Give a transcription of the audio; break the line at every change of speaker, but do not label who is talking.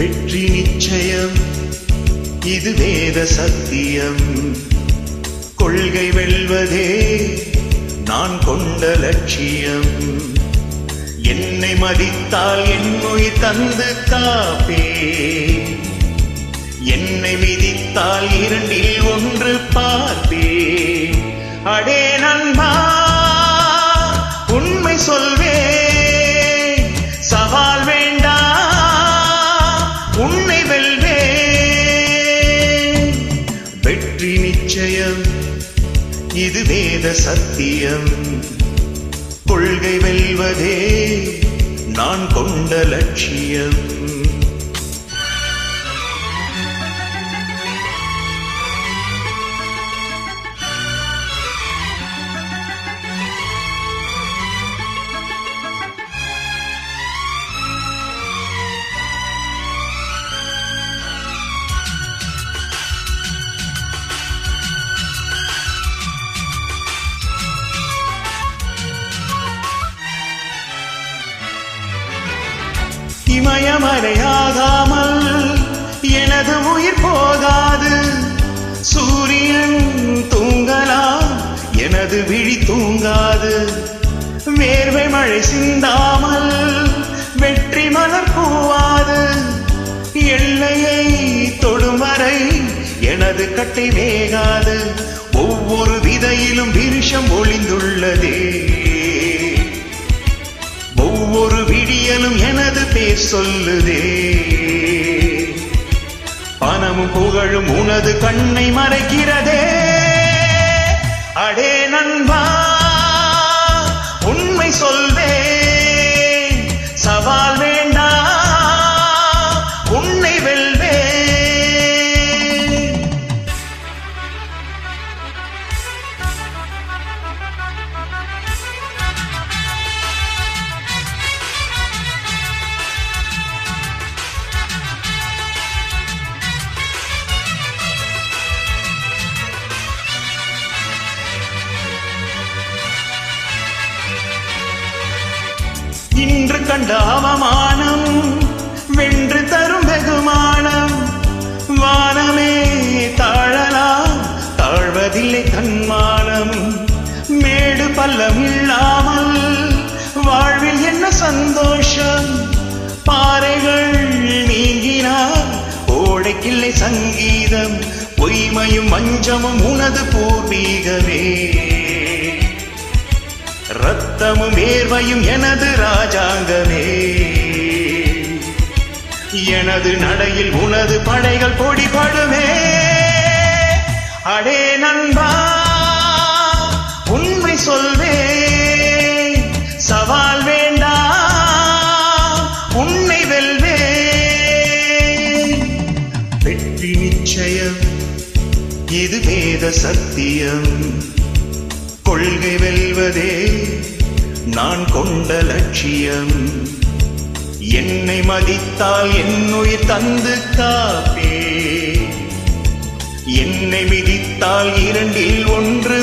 வெற்றி நிச்சயம், இது வேத சத்தியம். கொள்கை வெல்வதே நான் கொண்ட லட்சியம். என்னை மதித்தால் என் உயிர் தந்து காப்பே, என்னை மிதித்தால் இரண்டில் ஒன்று பார்ப்பே. அடே நண்பா, உண்மை சொல்வே, சவால் வேண்டாம், உன்னை வெல்வே. வெற்றி நிச்சயம், இது வேத சத்தியம். கொள்கை வெல்வதே நான் கொண்ட லட்சியம். இமயமலையாகாமல் எனது உயிர் போகாது. சூரியன் தூங்கலாம், எனது விழி தூங்காது. வேர்வை மழை சிந்தாமல் வெற்றி மலர் பூவாது. எல்லையை தொடும் வரை எனது கட்டை வேகாது. ஒவ்வொரு விதையிலும் விருஷம் ஒளிந்துள்ளதே, ஒவ்வொரு விடியலும் எனது பேர் சொல்லுதே. பணமும் புகழும் உனது கண்ணை மறைக்கிறதே. அடே நண்பா, உண்மை சொல்வே, சவால் வேண்டாம், உன்னை வெல்வே. இன்று கண்ட அவமானம் வென்று தரும் வெகுமானம். வானமே தாழலாம், தாழ்வதில்லை தன்மானம். மேடு பள்ளம் இல்லாமல் வாழ்வில் என்ன சந்தோஷம். பாறைகள் நீங்கினால் ஓடைக்கில்லை சங்கீதம். பொய்மையும் வஞ்சமும் உனது பூர்வீகமே. ரத்தமும் வேர்வையும் எனது ராஜாங்கமே. எனது நடையில் உனது படைகள் கொடிபடுமே. அடே நண்பா, உண்மை சொல்வே, சவால் வேண்டாம், உன்னை வெல்வே. வெற்றி நிச்சயம், இது வேத சத்தியம். கொள்கை வெல்வதே நான் கொண்ட லட்சியம். என்னை மதித்தால் என் உயிர் தந்து காப்பே, என்னை மிதித்தால் இரண்டில் ஒன்று